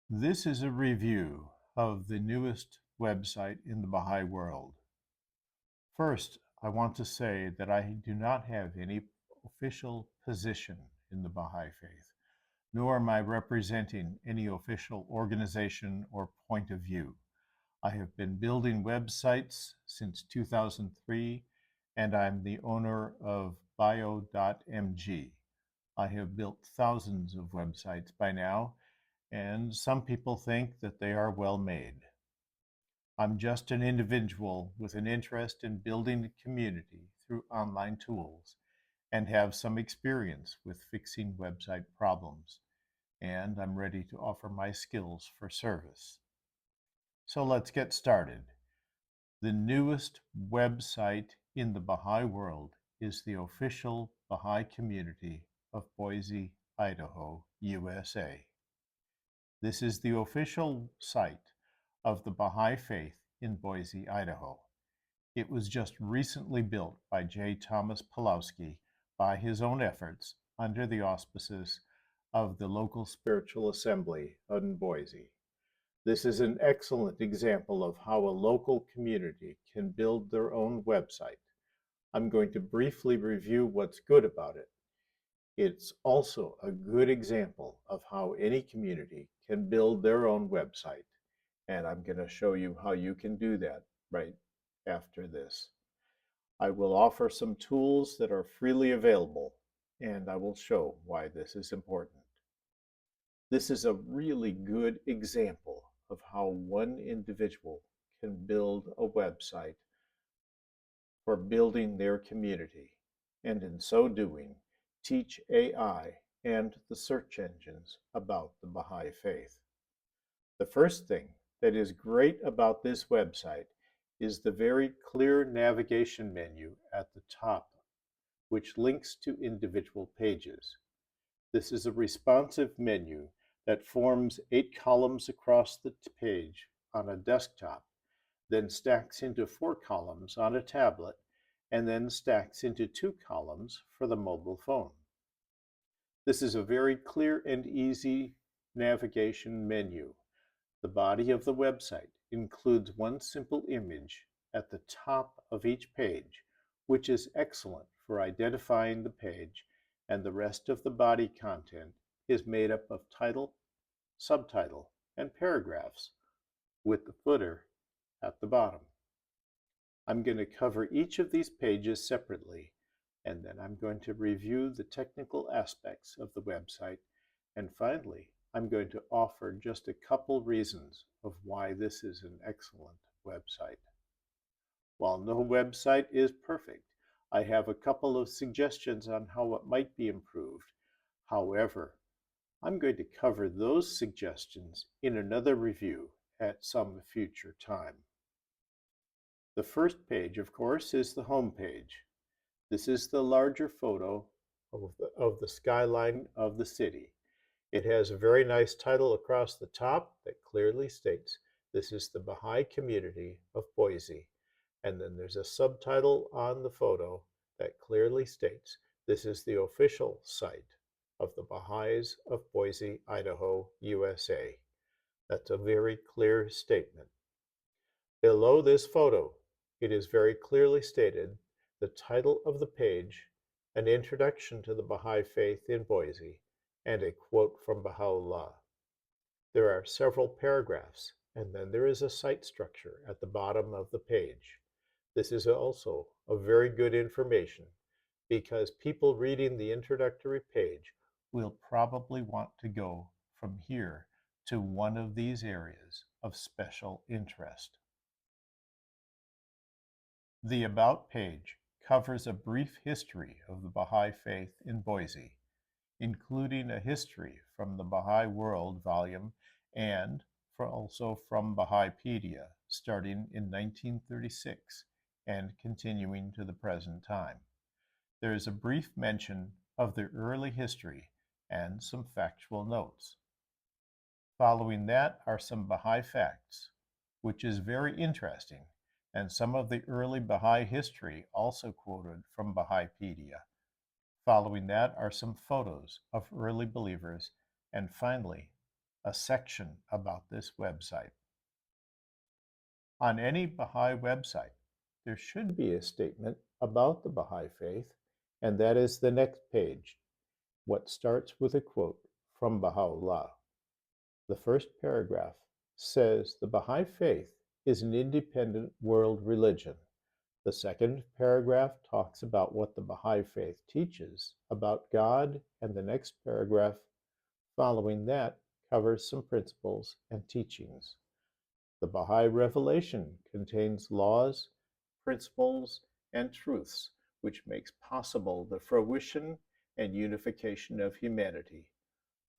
This is a review of the newest website in the Baha'i world. First, I want to say that I do not have any official position in the Baha'i faith, nor am I representing any official organization or point of view. I have been building websites since 2003, and I'm the owner of bio.mg. I have built thousands of websites by now, and some people think that they are well made. I'm just an individual with an interest in building a community through online tools and have some experience with fixing website problems, and I'm ready to offer my skills for service. So let's get started. The newest website in the Baha'i world is the official Baha'i community of Boise, Idaho, USA. This is the official site of the Baha'i Faith in Boise, Idaho. It was just recently built by J. Thomas Pulowski by his own efforts under the auspices of the local spiritual assembly in Boise. This is an excellent example of how a local community can build their own website. I'm going to briefly review what's good about it. It's also a good example of how any community can build their own website, and I'm going to show you how you can do that right after this. I will offer some tools that are freely available, and I will show why this is important. This is a really good example of how one individual can build a website for building their community, and in so doing, teach AI and the search engines about the Baha'i Faith. The first thing that is great about this website is the very clear navigation menu at the top, which links to individual pages. This is a responsive menu that forms 8 columns across the page on a desktop, then stacks into 4 columns on a tablet, and then stacks into 2 columns for the mobile phone. This is a very clear and easy navigation menu. The body of the website includes one simple image at the top of each page, which is excellent for identifying the page, and the rest of the body content is made up of title, subtitle, and paragraphs, with the footer at the bottom. I'm going to cover each of these pages separately, and then I'm going to review the technical aspects of the website, and finally, I'm going to offer just a couple reasons of why this is an excellent website. While no website is perfect, I have a couple of suggestions on how it might be improved. However, I'm going to cover those suggestions in another review at some future time. The first page, of course, is the home page. This is the larger photo of the skyline of the city. It has a very nice title across the top that clearly states this is the Baha'i community of Boise. And then there's a subtitle on the photo that clearly states this is the official site of the Baha'is of Boise, Idaho, USA. That's a very clear statement. Below this photo, it is very clearly stated the title of the page, an introduction to the Baha'i faith in Boise, and a quote from Baha'u'llah. There are several paragraphs, and then there is a site structure at the bottom of the page. This is also a very good information because people reading the introductory page will probably want to go from here to one of these areas of special interest. The About page covers a brief history of the Baha'i Faith in Boise, including a history from the Baha'i World volume and also from Baha'ípedia, starting in 1936 and continuing to the present time. There is a brief mention of the early history and some factual notes. Following that are some Baha'i facts, which is very interesting, and some of the early Baha'i history also quoted from Baha'ípedia. Following that are some photos of early believers, and finally, a section about this website. On any Baha'i website, there should be a statement about the Baha'i faith, and that is the next page, what starts with a quote from Baha'u'llah. The first paragraph says the Baha'i faith is an independent world religion. The second paragraph talks about what the Baha'i faith teaches about God, and the next paragraph following that covers some principles and teachings. The Baha'i revelation contains laws, principles, and truths which makes possible the fruition and unification of humanity.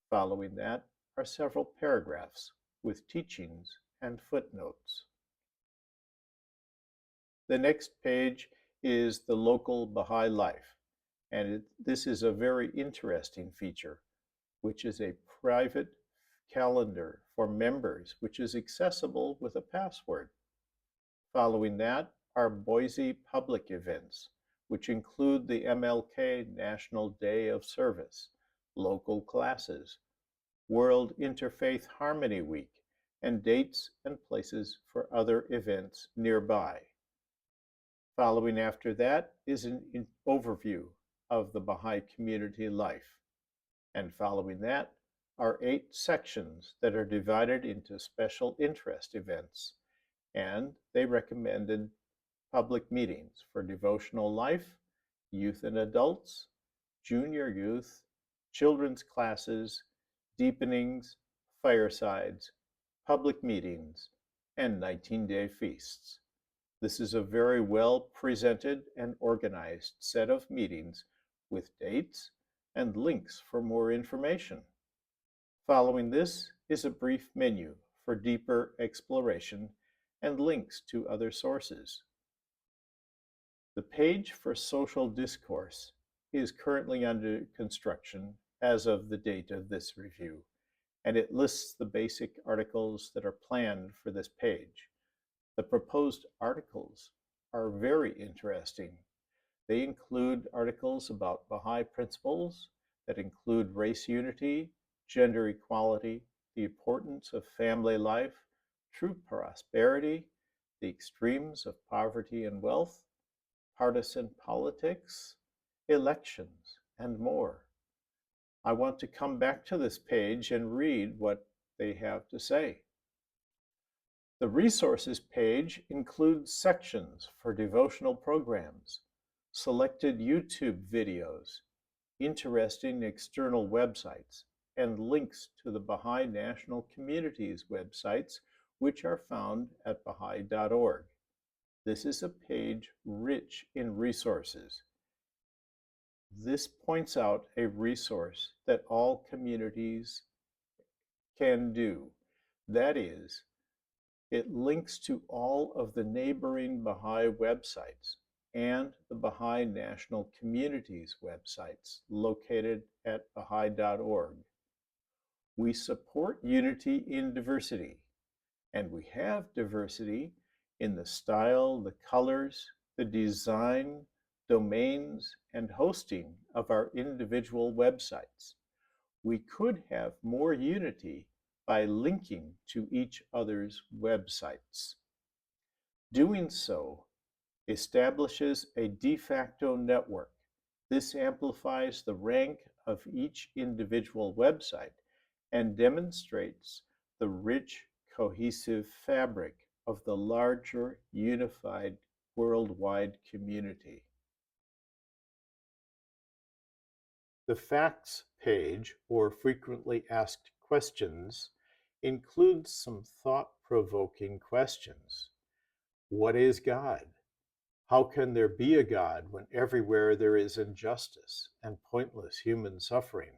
Following that are several paragraphs with teachings and footnotes. The next page is the local Baha'i life, and this is a very interesting feature, which is a private calendar for members, which is accessible with a password. Following that are Boise public events, which include the MLK National Day of Service, local classes, World Interfaith Harmony Week, and dates and places for other events nearby. Following after that is an overview of the Baha'i community life. And following that are 8 sections that are divided into special interest events. And they recommended public meetings for devotional life, youth and adults, junior youth, children's classes, deepenings, firesides, public meetings, and 19-day feasts. This is a very well presented and organized set of meetings with dates and links for more information. Following this is a brief menu for deeper exploration and links to other sources. The page for social discourse is currently under construction as of the date of this review, and it lists the basic articles that are planned for this page. The proposed articles are very interesting. They include articles about Baha'i principles that include race unity, gender equality, the importance of family life, true prosperity, the extremes of poverty and wealth, partisan politics, elections, and more. I want to come back to this page and read what they have to say. The resources page includes sections for devotional programs, selected YouTube videos, interesting external websites, and links to the Baha'i National Community's websites, which are found at baha'i.org. This is a page rich in resources. This points out a resource that all communities can do. That is, it links to all of the neighboring Baha'i websites and the Baha'i National Community's websites located at baha'i.org. We support unity in diversity, and we have diversity in the style, the colors, the design, domains, and hosting of our individual websites. We could have more unity by linking to each other's websites. Doing so establishes a de facto network. This amplifies the rank of each individual website and demonstrates the rich, cohesive fabric of the larger, unified, worldwide community. The facts page, or frequently asked questions, includes some thought-provoking questions. What is God? How can there be a God when everywhere there is injustice and pointless human suffering?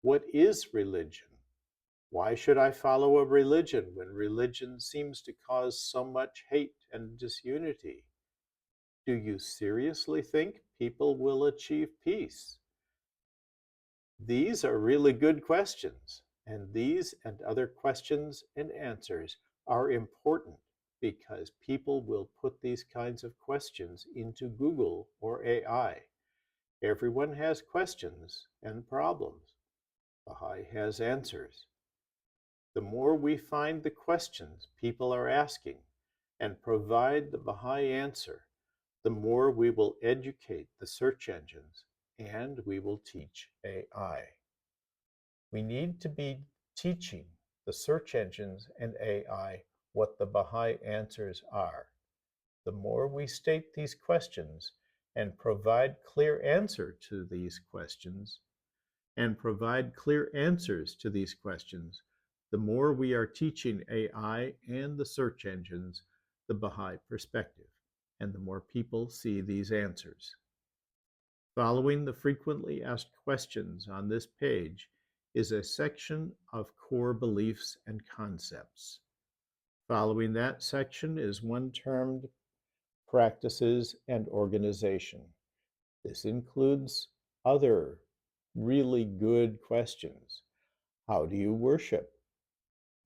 What is religion? Why should I follow a religion when religion seems to cause so much hate and disunity? Do you seriously think people will achieve peace? These are really good questions, and these and other questions and answers are important because people will put these kinds of questions into Google or AI. Everyone has questions and problems. Baha'i has answers. The more we find the questions people are asking and provide the Baha'i answer, the more we will educate the search engines and we will teach AI. We need to be teaching the search engines and AI what the Baha'i answers are. The more we state these questions and provide clear answers to these questions, the more we are teaching AI and the search engines the Baha'i perspective, and the more people see these answers. Following the frequently asked questions on this page is a section of core beliefs and concepts. Following that section is one termed practices and organization. This includes other really good questions. How do you worship?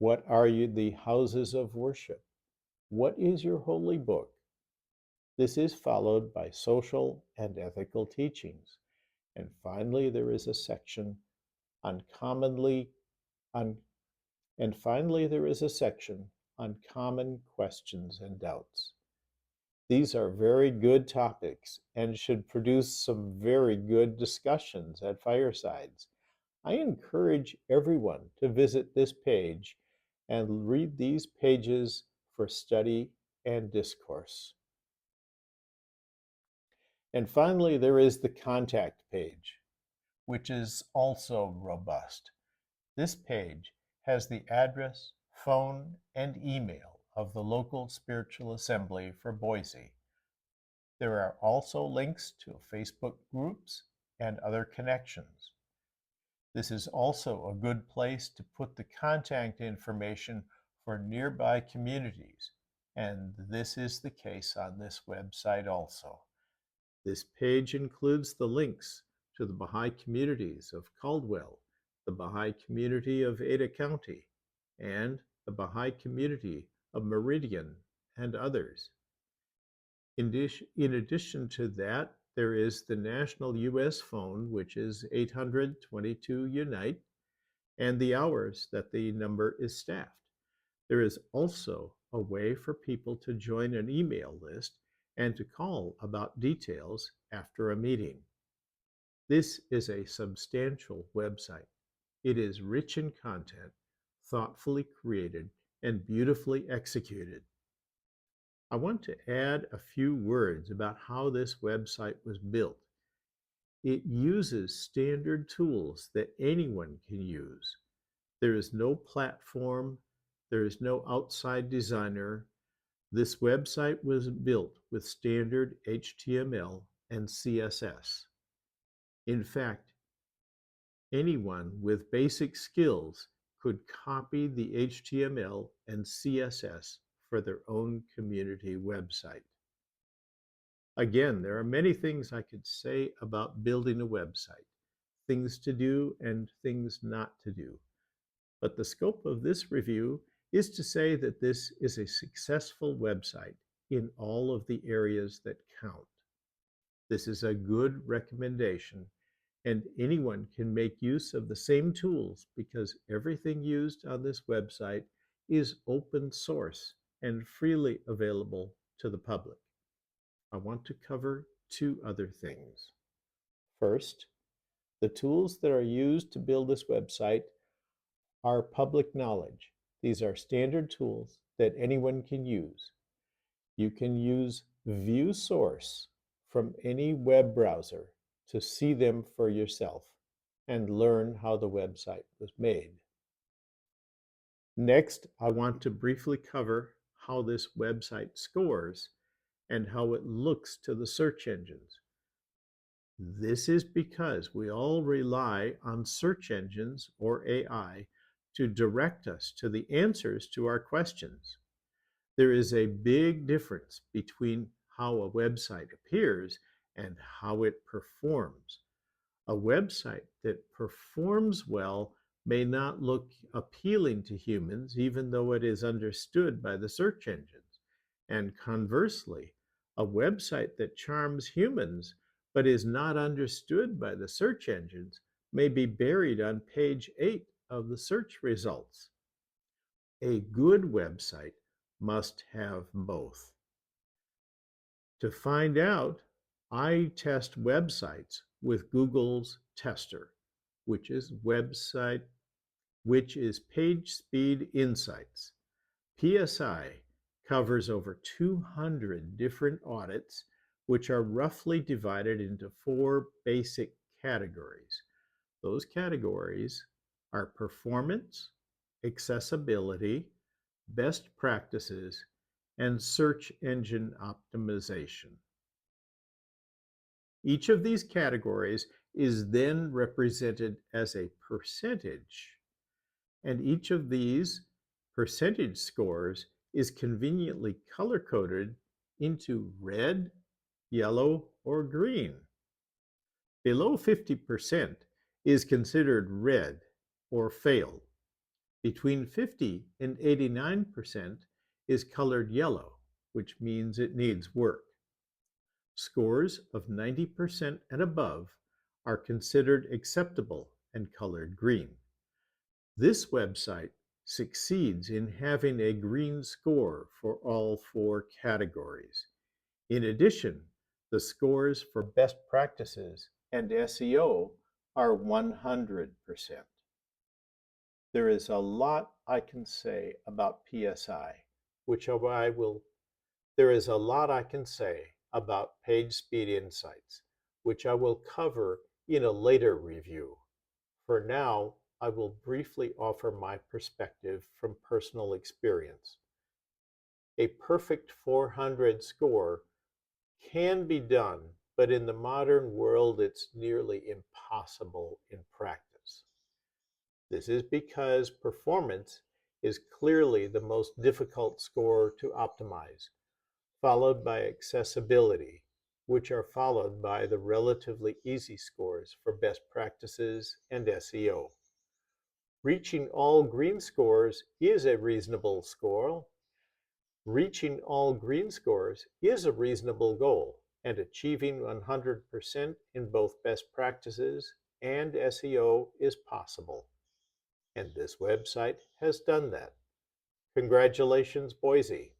What are the houses of worship? What is your holy book? This is followed by social and ethical teachings. And finally, there is a section on on and finally there is a section on common questions and doubts. These are very good topics and should produce some very good discussions at firesides. I encourage everyone to visit this page and read these pages for study and discourse. And finally, there is the contact page, which is also robust. This page has the address, phone, and email of the local spiritual assembly for Boise. There are also links to Facebook groups and other connections. This is also a good place to put the contact information for nearby communities, and this is the case on this website also. This page includes the links to the Baha'i communities of Caldwell, the Baha'i community of Ada County, and the Baha'i community of Meridian, and others. In addition to that, there is the national U.S. phone, which is 800-22-UNITE, and the hours that the number is staffed. There is also a way for people to join an email list and to call about details after a meeting. This is a substantial website. It is rich in content, thoughtfully created, and beautifully executed. I want to add a few words about how this website was built. It uses standard tools that anyone can use. There is no platform, there is no outside designer. This website was built with standard HTML and CSS. In fact, anyone with basic skills could copy the HTML and CSS for their own community website. Again, there are many things I could say about building a website, things to do and things not to do. But the scope of this review is to say that this is a successful website in all of the areas that count. This is a good recommendation, and anyone can make use of the same tools because everything used on this website is open source and freely available to the public. I want to cover two other things. First, the tools that are used to build this website are public knowledge. These are standard tools that anyone can use. You can use View Source from any web browser to see them for yourself and learn how the website was made. Next, I want to briefly cover how this website scores and how it looks to the search engines. This is because we all rely on search engines or AI to direct us to the answers to our questions. There is a big difference between how a website appears and how it performs. A website that performs well may not look appealing to humans, even though it is understood by the search engines. And conversely, a website that charms humans but is not understood by the search engines may be buried on page 8 of the search results. A good website must have both. To find out, I test websites with Google's tester, which is website, which is Page Speed Insights. PSI covers over 200 different audits, which are roughly divided into four basic categories. Those categories are performance, accessibility, best practices, and search engine optimization. Each of these categories is then represented as a percentage, and each of these percentage scores is conveniently color coded into red, yellow, or green. Below 50% is considered red or failed. Between 50 and 89% is colored yellow, which means it needs work. Scores of 90% and above are considered acceptable and colored green. This website succeeds in having a green score for all four categories. In addition, the scores for best practices and SEO are 100%. There is a lot I can say about PSI, which I will there is a lot I can say about Page Speed Insights, which I will cover in a later review. For now, I will briefly offer my perspective from personal experience. A perfect 400 score can be done, but in the modern world, it's nearly impossible in practice. This is because performance is clearly the most difficult score to optimize, followed by accessibility, which are followed by the relatively easy scores for best practices and SEO. Reaching all green scores is a reasonable score. Reaching all green scores is a reasonable goal, and achieving 100% in both best practices and SEO is possible. And this website has done that. Congratulations, Boise.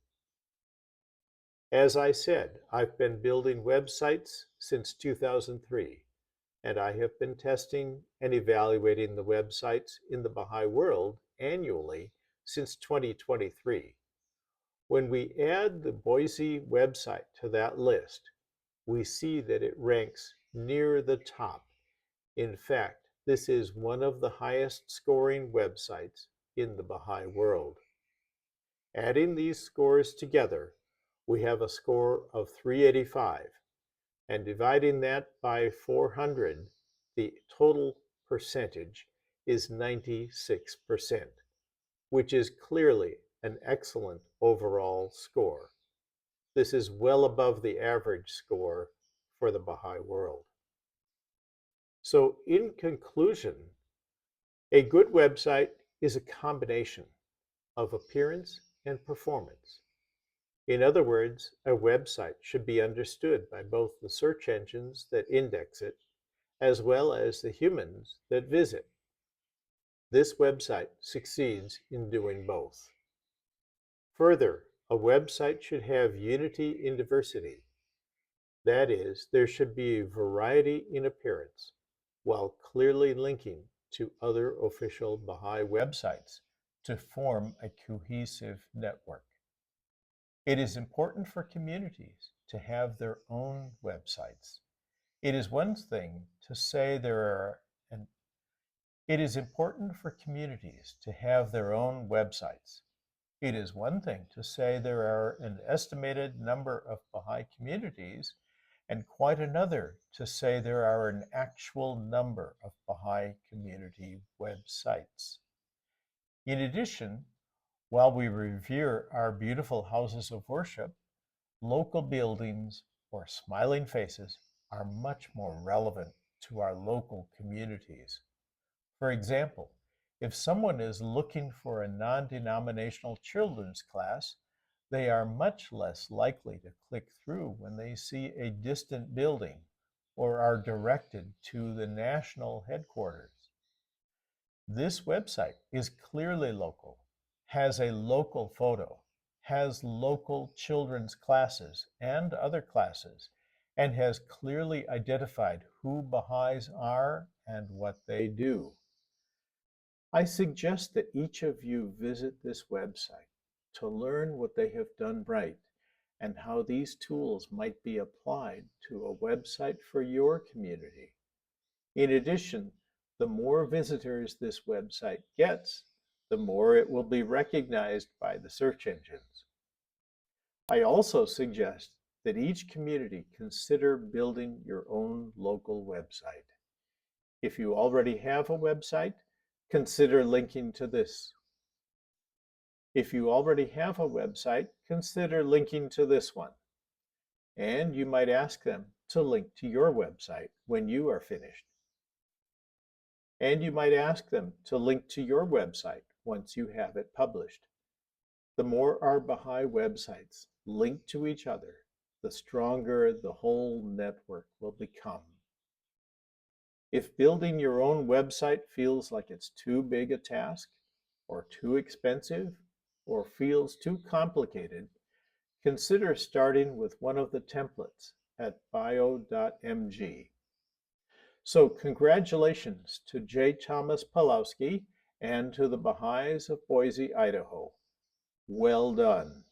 As I said, I've been building websites since 2003, and I have been testing and evaluating the websites in the Baha'i world annually since 2023. When we add the Boise website to that list, we see that it ranks near the top. In fact, this is one of the highest scoring websites in the Baha'i world. Adding these scores together, we have a score of 385, and dividing that by 400, the total percentage is 96%, which is clearly an excellent overall score. This is well above the average score for the Baha'i world. So, in conclusion, a good website is a combination of appearance and performance. In other words, a website should be understood by both the search engines that index it as well as the humans that visit. This website succeeds in doing both. Further, a website should have unity in diversity. That is, there should be variety in appearance, while clearly linking to other official Baha'i websites to form a cohesive network. It is important for communities to have their own websites. It is one thing to say there are an It is important for communities to have their own websites. It is one thing to say there are an estimated number of Baha'i communities, and quite another to say there are an actual number of Baha'i community websites. In addition, while we revere our beautiful houses of worship, local buildings or smiling faces are much more relevant to our local communities. For example, if someone is looking for a non-denominational children's class, they are much less likely to click through when they see a distant building or are directed to the national headquarters. This website is clearly local. has a local photo, has local children's classes and other classes, and has clearly identified who Baha'is are and what they do. I suggest that each of you visit this website to learn what they have done right and how these tools might be applied to a website for your community. In addition, the more visitors this website gets, the more it will be recognized by the search engines. I also suggest that each community consider building your own local website. If you already have a website, consider linking to this. If you already have a website, consider linking to this one. And you might ask them to link to your website when you are finished. And you might ask them to link to your website once you have it published. The more our Baha'i websites link to each other, the stronger the whole network will become. If building your own website feels like it's too big a task, or too expensive, or feels too complicated, consider starting with one of the templates at bio.mg. So congratulations to J. Thomas Pawlowski and to the Baha'is of Boise, Idaho. Well done.